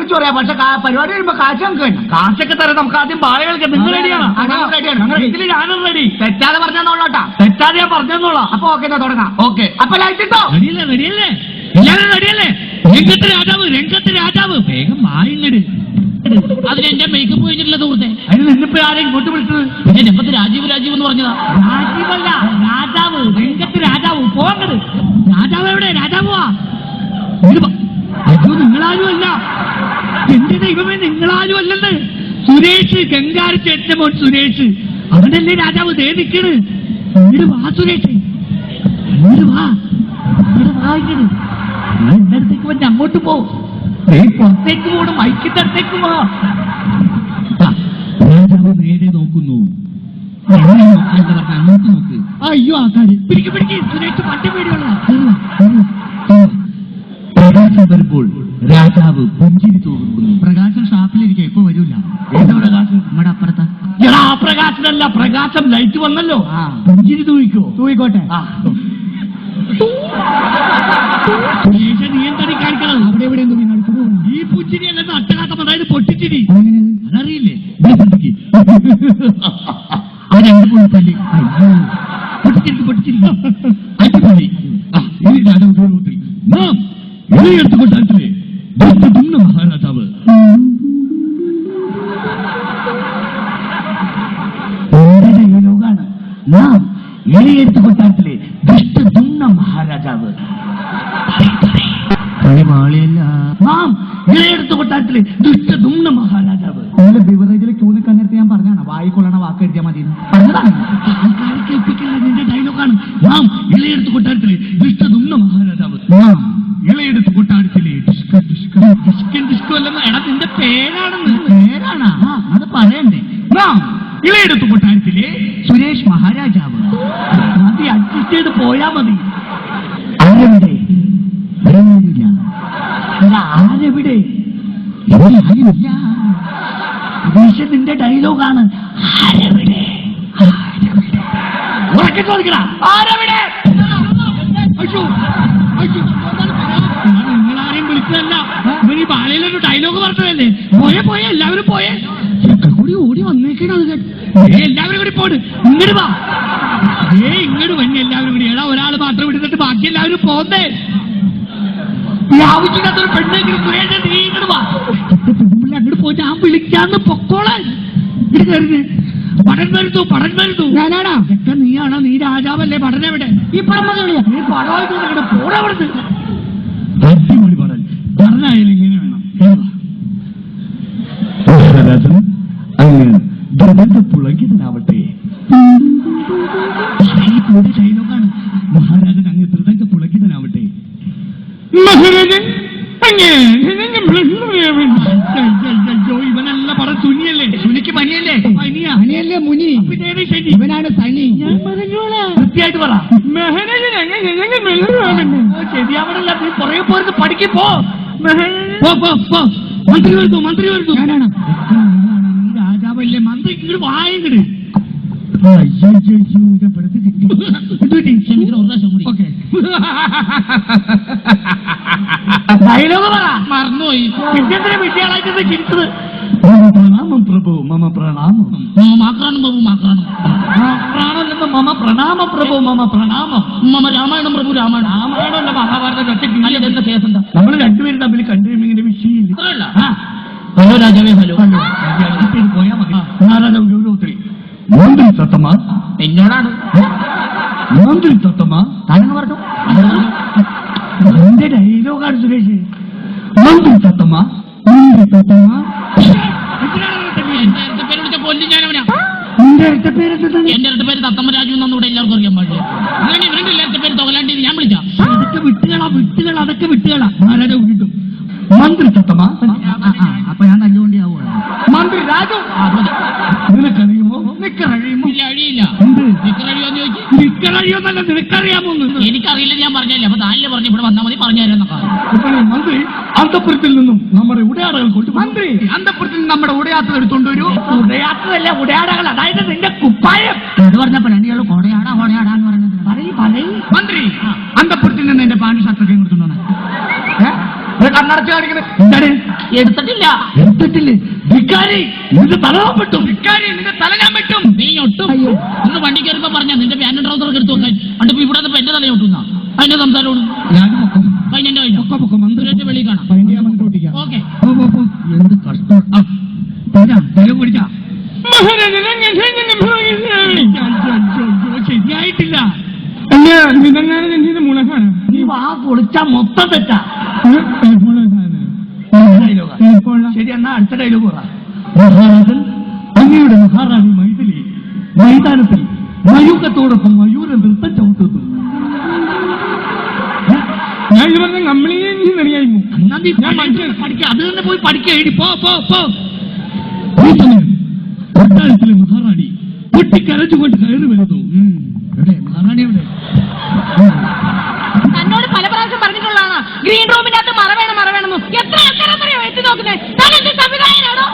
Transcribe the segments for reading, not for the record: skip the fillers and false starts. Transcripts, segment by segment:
വിളിച്ചു പറയാം. പക്ഷെ പരിപാടി വരുമ്പോ കാശ് നമുക്ക് വേണം. കാശൊക്കെ തരാം. നമുക്ക് ആദ്യം ബാലകൾക്ക് നിങ്ങൾ റെഡിയാണ്? ഇതിൽ ഞാനും റെഡി. തെറ്റാതെ പറഞ്ഞോളാട്ടാ. തെറ്റാതെ ഞാൻ പറഞ്ഞോളാം. അപ്പൊ ഓക്കെ തുടങ്ങാം. ഓക്കെ. അപ്പൊ ലൈറ്റ് ഇട്ടോ. റെഡിയല്ലേ? റെഡിയല്ലേ? എല്ലാവരും റെഡിയല്ലേ? രംഗത്ത് രാജാവ്, രംഗത്ത് രാജാവ്. വേഗം വായിങ്ങട്. അതിനെന്റെ മേക്കപ്പ് കഴിഞ്ഞിട്ടില്ല സുഹൃത്തെ. അതിന് നിന്നിപ്പോ ആരെയും ഇങ്ങോട്ട് വിളിച്ചത്? പിന്നെ രംഗത്ത് രാജീവ് രാജീവ് എന്ന് പറഞ്ഞതാ. രാജീവല്ല, രാജാവ്. രംഗത്ത് രാജാവ്. പോകരുത്. രാജാവ് എവിടെ? രാജാവാ. അയ്യോ, നിങ്ങളാരും അല്ല. എന്റെ ദൈവമേ, നിങ്ങളാരും അല്ലെന്ന്. സുരേഷ്, ഗംഗാര ചേട്ടന്റെ മോൻ സുരേഷ്. അവനല്ലേ രാജാവ്. ദേ നിക്കണ്. ഇങ്ങട് വാ സുരേഷ്, ഇങ്ങട് വാ. ഇങ്ങട് വാ. ഇങ്ങട് എന്റെ അടുത്തേക്ക് വന്ന് അങ്ങോട്ട് പോ. പുറത്തേക്ക് പോകണം. മൈക്കിന്റെ അടുത്തേക്ക് പോ. രാജാവ് നേരെ നോക്കുന്നു. അങ്ങോട്ട് നോക്ക്. അയ്യോ, ആക്കാട്. പിടിക്ക് പിടിക്ക്. സുരേഷ് പണ്ട് പേടിയുള്ള. പ്രകാശം വരുമ്പോൾ രാജാവ് പുഞ്ചിരി തോന്നുന്നു. പ്രകാശം ഷാപ്പിലിരിക്കുക. എപ്പോ വരൂല. ഏത് പ്രകാശം? നമ്മുടെ അപ്പുറത്താ. എടാ, ആ പ്രകാശമല്ല. പ്രകാശം ലൈറ്റ് വന്നല്ലോ. പുഞ്ചിരി തൂയിക്കോ. തൂയിക്കോട്ടെ. നീ എന്താടി കാണിക്കണം? അവിടെ എവിടെ ഈ പുഞ്ചിരി അല്ലെന്ന് അട്ടകാട്ടം. അതായത് പൊട്ടിച്ചിരി. അതറിയില്ലേ? ആ രണ്ട് പൊളിപ്പല്ലി. പൊട്ടിച്ചിരിക്കും, പൊട്ടിച്ചിരിക്കും. അടിപൊളി. ഇനി രാജാവ് നാം ഇളയെടുത്ത് കൊട്ടാരത്തിലെ ദുഷ്ടദുമ്ന മഹാരാജാവ്. ഡയലോഗാണ്. നാം ഇളയെടുത്ത് കൊട്ടാരത്തിലെ ദുഷ്ടദുമ്ന മഹാരാജാവ്. കളിമാളിയല്ല. നാം ഇളയെടുത്ത് കൊട്ടാരത്തിലെ ദുഷ്ടദുമ്ന മഹാരാജാവ്. നിങ്ങളുടെ ബിവറേജിലെ ക്യൂ നിൽക്കാൻ നേരത്തെ ഞാൻ പറഞ്ഞാണ് വായിക്കൊള്ളണ വാക്ക് എഴുതിയാൽ മതി പറഞ്ഞതാണ്. ആൾക്കാരെ കേൾപ്പിക്കില്ല. നിന്റെ ഡയലോഗാണ്. നാം ഇളയെടുത്ത് കൊട്ടാരത്തിലെ ദുഷ്ടദുമ്ന മഹാരാജാവ്. നാം ഇളയെടുത്ത് കൊട്ടാരത്തിലെ ഡിസ്കൻ ഡിസ്കോ അല്ലെന്ന്. എടാ, നിന്റെ പേരാണെന്ന്. പേരാണാ? അത് പറയണ്ടേ. നാം ഇളയെടുത്ത് കൊട്ടാരത്തിലെ സുരേഷ് മഹാരാജാവ്. അത് അഡ്ജസ്റ്റ് ചെയ്ത് പോയാ മതി. ആരെവിടെ? ആരെവിടെ? ആരുമില്ല. നിന്റെ ഡയലോഗാണ്. ആരെവിടെ? ഉറക്കെ ചോദിക്കണ. ആരെവിടെ? നിങ്ങളാരെയും വിളിച്ചതല്ല. ഇവര് ഈ ബാലയിലൊരു ഡയലോഗ് പറഞ്ഞതല്ലേ. പോയേ പോയേ, എല്ലാവരും പോയേ. കൂടി ഓടി വന്നേക്കണം. അത് കേട്ട് എല്ലാവരും കൂടി പോട്. ഇങ്ങോട്ട് വാ. ഇങ്ങോട്ട് വന്നി എല്ലാവരും കൂടി. എടാ, ഒരാൾ മാത്രം വിടുന്നിട്ട് ബാക്കി എല്ലാവരും പോന്നേ. ഈ ആവശ്യമില്ലാത്തൊരു പെണ്ണെങ്കിലും സുരേഷ് നീ ഇങ്ങോട്ട് വാ. അങ്ങോട്ട് പോയി ഞാൻ വിളിക്കാന്ന് പൊക്കോളാൻ. ഇത് കയറുന്നേ. പടൻ വരുന്നു, പടൻ വരുന്നു. ഞാനാടാ. ഒക്കെ നീയാണോ? നീ രാജാവല്ലേ? പടൻ എവിടെ? ഈ പടമകളിയാ. നീ പടമായിട്ട് അങ്ങോട്ട് പോടവിടുന്ന്. അടിപൊളി പടൻ. പറഞ്ഞായാലും ഇങ്ങനെ വേണം. മഹാരാജൻ അങ്ങ് ദ്രുതപുളകിതനാവട്ടെ. ഡയലോഗാണ്. മഹാരാജൻ അങ്ങ് ദ്രുതപുളകിതനാവട്ടെ. മഹാരാജൻ ഇവനല്ല പറ. സുനിയല്ലേ? സുനിക്ക് പനിയല്ലേ? പനിയല്ലേ മുനി? ഇവനാണ് സനി. വൃത്തിയായിട്ട് പറ. ശരിയാവണല്ല. നീ പുറകെ പോർക്ക് പഠിക്ക്. പോ. മന്ത്രി വരുന്നു, മന്ത്രി വരുന്നു. ഞാനാണ്. നീ രാജാവല്ലേ? മന്ത്രി ഇങ്ങോട്ട് വായങ്ങട്. ഡയലോഗ് പറ. മറന്നുപോയി. പിന്നെന്തിനാ വിഷയമായിട്ട് ചിരിച്ചത്? പ്രണാമം പ്രഭു, മമ പ്രണാമം. മാക്രാണം പ്രഭു, മാക്രാണം. പ്രാണല്ലെന്ന് മമ പ്രണാമം പ്രഭു, മമ പ്രണാമം. മമ രാമായണം പ്രഭു, രാമായണം. രാമായണമല്ല മഹാഭാരതം. ഒറ്റയ്ക്ക് അല്ല, എന്താ കേസ്? എന്താ? നമ്മൾ രണ്ടുപേരും തമ്മിൽ കണ്ടുകഴിയുമെങ്കിൽ വിഷയമില്ല. ഹലോ രാജാവേ. ഹലോ. പോയാ മതി. നാരായണ ഗൗരവത്തിൽ മന്ത്രി തത്തമ്മ എന്നോടാണ്. മന്ത്രി തത്തമ്മ താനെന്ന് പറഞ്ഞു. എന്റെ ഡയലോഗാണ് സുരേഷ്. മന്ത്രി തത്തമ്മ, മന്ത്രി തത്തമ്മ. എന്റെ അടുത്ത പേര് വിളിച്ച കൊല്ലി ഞാനവനാ. നിന്റെ അടുത്ത പേര് എന്താണ്? എന്റെ അടുത്ത പേര് തത്തമ്മ രാജു എന്നാണ് ഇവിടെ എല്ലാവർക്കും അറിയാൻ പാടില്ല. അങ്ങനെ ഇവരുടെ എല്ലാത്ത പേര് തൊകലാണ്ടി ഞാൻ വിളിച്ച. അതൊക്കെ വിട്ടുകളാ, വിട്ടുകള. അതൊക്കെ വിട്ടുകളാ. ആരാടെ വിട്ടും. മന്ത്രി തത്തമ്മ. അപ്പൊ ഞാൻ തല്ലുകൊണ്ടിയാവുക. മന്ത്രി രാജു. നിനക്കറിയുമോ? നിക്കറിയുമോ? അഴിയില്ല. എന്ത് നിക്കറിയോന്ന് ചോദിച്ചു. നിക്കറിയോന്നല്ല, നിനക്കറിയാമോ? എനിക്കറിയില്ല. ഞാൻ പറഞ്ഞല്ലേ. അപ്പൊ താല്ലേ പറഞ്ഞു ഇവിടെ വന്നാൽ മതി. പറഞ്ഞു തരാന്നൊക്കെ. മന്ത്രി അന്തപുരത്തിൽ നിന്നും നമ്മുടെ ഉടയാടകൾ കൊണ്ട്. മന്ത്രി അന്തപുരത്തിൽ നിന്ന് നമ്മുടെ ഉടയാത്ര എടുത്തോണ്ടൊരു. ഉടയാത്രയല്ല, ഉടയാടകൾ. അതായത് നിന്റെ കുപ്പായം. ഇത് പറഞ്ഞപ്പോ രണ്ടുകൾ കൊടയാടാ കൊടയാടാന്ന് പറഞ്ഞത്. മന്ത്രി അന്തപുരത്തിൽ നിന്ന് എന്റെ പാൻറ് ഷർട്ടൊക്കെ കൊടുത്തോണ്ടാണ്. കണ്ണടച്ച് കാണിക്കുന്നത് എന്താണ് എടുത്തിട്ടില്ല. എടുത്തിട്ടില്ലേ ധിക്കാരി നിന്റെ തല പറ്റും ധിക്കാരി, നിന്റെ തല ഞാൻ പറ്റും. നീ ഒട്ടും ഒന്ന് വണ്ടി കയറിപ്പോ പറഞ്ഞ നിന്റെ പാന്റും ട്രൗസറൊക്കെ എടുത്തു വെക്കാൻ. അണ്ടിപ്പോ ഇവിടെ എന്റെ തല ഒട്ടുന്ന അതിന്റെ സംസാരമാണ്. ഞാനും പൊക്കം അതിന്റെ കഴിഞ്ഞു പൊക്കം മന്ത്രിന്റെ വെളി കാണാം. ഓക്കെ എന്ത് കഷ്ടം തല പിടിച്ചാ ശരിയായിട്ടില്ല. മുളകാണ് നീ വാ പൊളിച്ചാ മൊത്തം തെറ്റാ. ശരി, എന്നാ അടുത്ത ഡയലോഗ് പറ. മഹാരാജൻ അങ്ങയുടെ മഹാറാണി മൈഥിലി മൈതാനത്തിൽ മയൂക്കത്തോടൊപ്പം മയൂര നൃത്തം ചവിട്ടുന്നു. ഞാൻ ഇത് പറഞ്ഞ കമ്പിളിയെ അറിയാമോ? എന്നാ നീ പഠിക്ക, അത് തന്നെ പോയി പഠിക്കുക. എഴുതി പോ പോ പോ. ഈ സമയം കൊട്ടാരത്തിലെ മഹാറാണി പൊട്ടിക്കരച്ചുകൊണ്ട് കയറി വരുന്നു. എവിടെ മഹാറാണി? എവിടെ? തന്നോട് പല പ്രാവശ്യം പറഞ്ഞിട്ടുള്ളതാണ് ഗ്രീൻ റൂമിന്റെ അകത്ത് മറ വേണമെന്ന്. എത്ര ആൾക്കാരെന്നറിയോ എത്തി നോക്കുന്നത്? താനെന്ത് സംവിധായകനാണോ?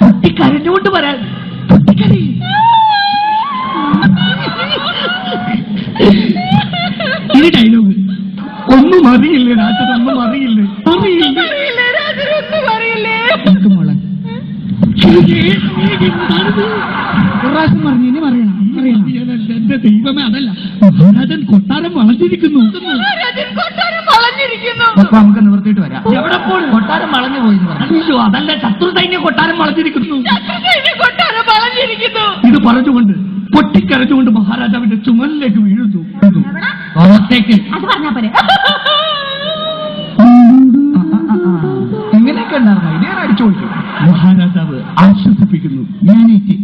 പൊട്ടിക്കരഞ്ഞുകൊണ്ട് വരാൻ. പൊട്ടിക്കരി. ഇനി ഡയലോഗ് ഒന്നും അറിയില്ലേ രാജൻ, ഒന്നും അറിയില്ലേ? അറിയില്ലേ രാജനൊന്നും അറിയില്ലേ? മോളെ പ്രാവശ്യം പറഞ്ഞു, ഇനി പറയണം. എന്റെ ദൈവമേ, അതല്ല മഹാരാജൻ കൊട്ടാരം വളഞ്ഞിരിക്കുന്നു. രാജൻ കൊട്ടാരം വളഞ്ഞിരിക്കുന്നു. അപ്പൊ നമുക്ക് നിവർത്തിയിട്ട് വരാം. എവിടെ പോലും കൊട്ടാരം വളഞ്ഞു പോയി. അയ്യോ, അതല്ല, ശത്രു സൈന്യം കൊട്ടാരം വളഞ്ഞിരിക്കുന്നു. ശത്രുസൈന്യം കൊട്ടാരം വളഞ്ഞിരിക്കുന്നു. ഇത് പറഞ്ഞുകൊണ്ട് പൊട്ടിക്കരഞ്ഞുകൊണ്ട് മഹാരാജാവിന്റെ ചുമലിലേക്ക് വീഴുന്നു. പുറത്തേക്ക് അത് പറഞ്ഞാ പോലെ ഇങ്ങനെയൊക്കെ ഉണ്ടായിരുന്നു. ഇനി ഞാൻ അടിച്ചു കൊടുക്കും. മഹാരാജാവ് ആശ്വസിപ്പിക്കുന്നു. ഞാനേക്ക്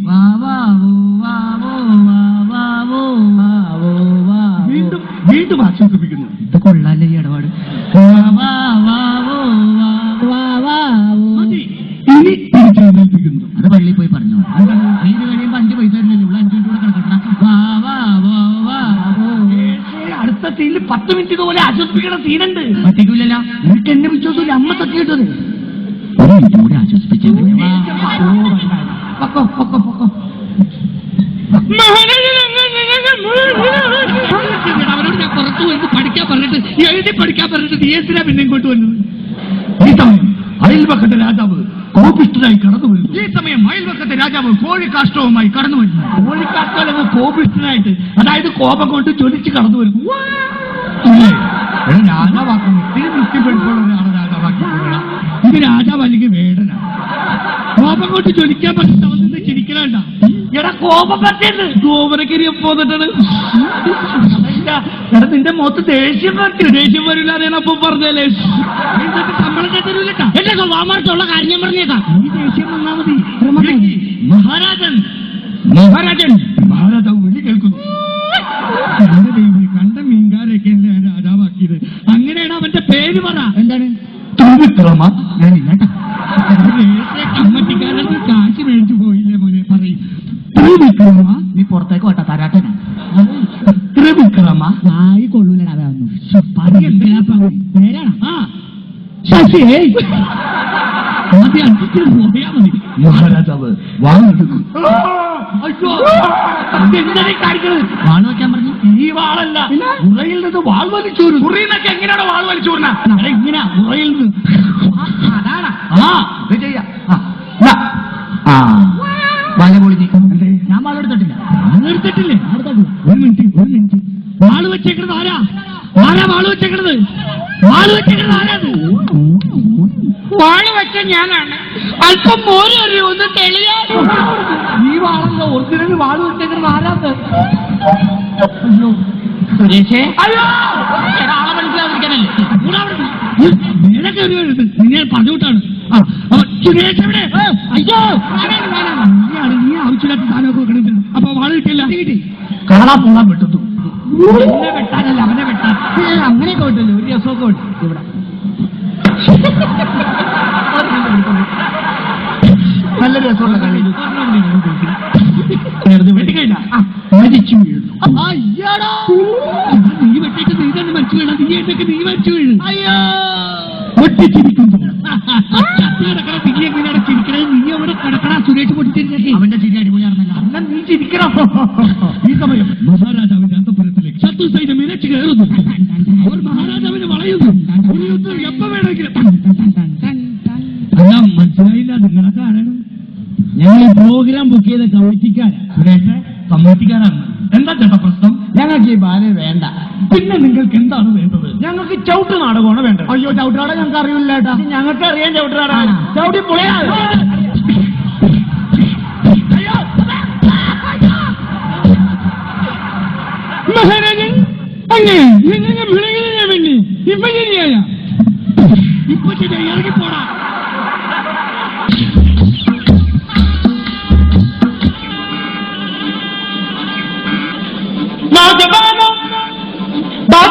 വീണ്ടും വീണ്ടും ആശ്വസിപ്പിക്കുന്നു. ഇത് കൊള്ളാല്ലേ ഈ ഇടപാട്. മതി. ഇനി തിരിച്ചേൽപ്പിക്കുന്നു. അത് പള്ളിയിൽ പോയി പറഞ്ഞു. നീര് കഴിയുമ്പോ 5 പൈസ തരുന്നില്ല. 5 മിനിറ്റ് കൂടെ കിടക്കട്ടെ. അടുത്ത സീനിൽ 10 മിനിറ്റ് ഇതുപോലെ ആശ്വസിപ്പിക്കണ സീനുണ്ട്. പറ്റിക്കൂലല്ല. നിനക്ക് എന്നെ വിശ്വാസമില്ല. അമ്മ തട്ടി കിട്ടത്. ഒരു മിനിറ്റ് കൂടെ ആശ്വസിപ്പിച്ചു. പൊക്കോ പൊക്കോ പൊക്കോ. അവരോട് ഞാൻ പുറത്തു പോയി പഠിക്കാൻ പറഞ്ഞിട്ട് എഴുതി പഠിക്കാൻ പറഞ്ഞിട്ട് നീ എന്തിനാ പിന്നെ ഇങ്ങോട്ട് വന്നത്? ഈ സമയം അയൽവക്കത്തെ രാജാവ് കോപിഷ്ഠനായി കടന്നു വരുന്നു. ഈ സമയം അയൽവക്കത്തെ രാജാവ് കോഴിക്കാഷ്ടവുമായി കടന്നു വരുന്നു. കോഴിക്കാഷ്ടം കോപിഷ്ഠനായിട്ട്, അതായത് കോപം കൊണ്ട് ജ്വലിച്ച് കടന്നു വരുന്നു. രാജാവാക്കുന്നു. ഇത്തിരി വൃത്തിപ്പെടുത്തുള്ള ഒരാളെ രാജാവാക്കി. ഇത് രാജാവ് അല്ലെങ്കിൽ വേടന. കോപം കൊണ്ട് ജ്വലിക്കാൻ പറ്റുന്ന അവസ്ഥ ചിരിക്കലണ്ട. എടാ കോപം പറ്റിയത് ഗോപനക്കിരി പോന്നിട്ടാണ്. എടാ നിന്റെ മുഖത്ത് ദേഷ്യം പറ്റി. ദേഷ്യം വരില്ല അറിയണപ്പോ പറഞ്ഞല്ലേ. ശമ്പളം തരൂലട്ടാ. എന്റെ സ്വഭാവമാർക്കുള്ള കാര്യം ഞാൻ പറഞ്ഞേക്കാം. ഈ ദേഷ്യം വന്നാ മതി. മഹാരാജൻ മഹാരാജൻ മഹാരാജാവ് വിളി കേൾക്കുന്നു. എന്റെ ദൈവം, കണ്ട മീൻകാരൊക്കെ അല്ലേ രാജാവാക്കിയത്. അങ്ങനെയാണ് അവന്റെ പേര് പറ. എന്താണ്? ത്രിവിക്രമ. ഞാനില്ലട്ടാ. കമ്മറ്റിക്കാരൻ കാശ് മേടിച്ചു പോയില്ലേ മോനെ. പറയും ത്രിവിക്രമ. നീ പുറത്തേക്ക് വട്ട തരാട്ടനാ. ത്രിവിക്രമ. വായി കൊള്ളൂലടാ. അതൊന്നും പേരാണ്. ആ ശശിയേ. ആദ്യം അഞ്ചിട്ട് പോയാ മതി. മഹാരാജാവ് വാങ്ങെടുക്കും. അയ്യോ, എന്തിനാ കാണിക്കുന്നത്? വാള് വെക്കാൻ പറഞ്ഞു. ഈ വാളല്ല, ഉറയിൽ നിന്ന് വാൾ വലിച്ചൂരും. ഉറയിന്നൊക്കെ എങ്ങനെയാണ് വാൾ വലിച്ചൂർന്ന? ഇങ്ങനെ ഉറയിൽ നിന്ന്. അതാണ്. ആ ഇത് ചെയ്യാം. വല പൊളിഞ്ഞി. ഞാൻ വാളെടുത്തിട്ടില്ല. വാളെടുത്തിട്ടില്ലേ? ഒരു മിനിറ്റ്. വാള് വെച്ചേക്കണത് ആരാ? വാള് വെച്ചേക്കണത്? വാള് വെച്ചേക്കണത് ആരാത്? വാള് വെച്ച ഞാനാണ്. അല്പം മോര് അറിയോ? ഒന്ന് തെളിയാ. ഈ വാളല്ല, ഒറിജിനൽ വാൾ വെച്ചേക്കുന്നത് ആരാത്? സുരേഷേ, അയ്യോ, ആളെ മനസ്സിലാതിരിക്കാനല്ലേ. നേരെ കയറി വരുന്നത്. നിന്നെ പറഞ്ഞുവിട്ടാണ്. സുരേഷ് എവിടെ? അയ്യോ, നീ ആവശ്യമില്ലാത്ത സാധനമൊക്കെ വെക്കണത്. അപ്പൊ വാള് കിട്ടില്ല. കിട്ടി. കാണാൻ പോകാൻ വിട്ടു. എന്നെ വെട്ടാനല്ല, അവനെ വെട്ടാൻ. അങ്ങനെയൊക്കെ വിട്ടല്ലോ. ഒരു രസമൊക്കെ വിട്ടു. ഇവിടെ നല്ല രസമുള്ള കളി. വെട്ടിക്കഴിഞ്ഞ മരിച്ചു വീഴുന്നു. നീ വെട്ടിട്ട് നീ തന്നെ മരിച്ചു വീഴണം. നീ എന്തൊക്കെ നീ മരിച്ചു വീഴും. പൊട്ടിച്ചിരിക്കുന്നു. ചത്തി കിടക്കണ നീ എങ്ങനെയാണ് ചിരിക്കണേ? നീ അവിടെ കിടക്കണ. സുരേഷ് പൊട്ടിച്ചിരിക്കേ. അവന്റെ ചിരി അടിപൊളിയാണെന്നല്ല. അല്ല, നീ ചിരിക്കണം. ഈ സമയം മഹാരാജാവിന്റെ അന്തപുരത്തിലേക്ക് ശത്രു സൈന്യം ഇരച്ചു കയറുന്നു. അവർ അല്ല മനസ്സിലായില്ല, നിങ്ങളൊക്കെ ആരാണ്? ഞങ്ങൾ ഈ പ്രോഗ്രാം ബുക്ക് ചെയ്ത കമ്മിറ്റിക്കാരാ. സുരേഷ് കമ്മിറ്റിക്കാരാണ്. എന്താ ചേട്ടാ പ്രശ്നം? ഞങ്ങൾക്ക് ഈ ബാലെ വേണ്ട. പിന്നെ നിങ്ങൾക്ക് എന്താണ് വേണ്ടത്? ഞങ്ങൾക്ക് ചവിട്ട് നാടകമാണ് വേണ്ടത്. അയ്യോ, ചവിട്ടാട ഞങ്ങൾക്ക് അറിയില്ല ചേട്ടാ. ഞങ്ങൾക്ക് അറിയാൻ ചവിട്ടുനാട. ചവിട്ടി പൊളിയാ. മഹാരാജൻ അങ്ങനെ വിളങ്ങിയ വേണ്ടി ഇപ്പൊ ശരിയായ ഇപ്പൊ ശരി, ഇറങ്ങിപ്പോടാ.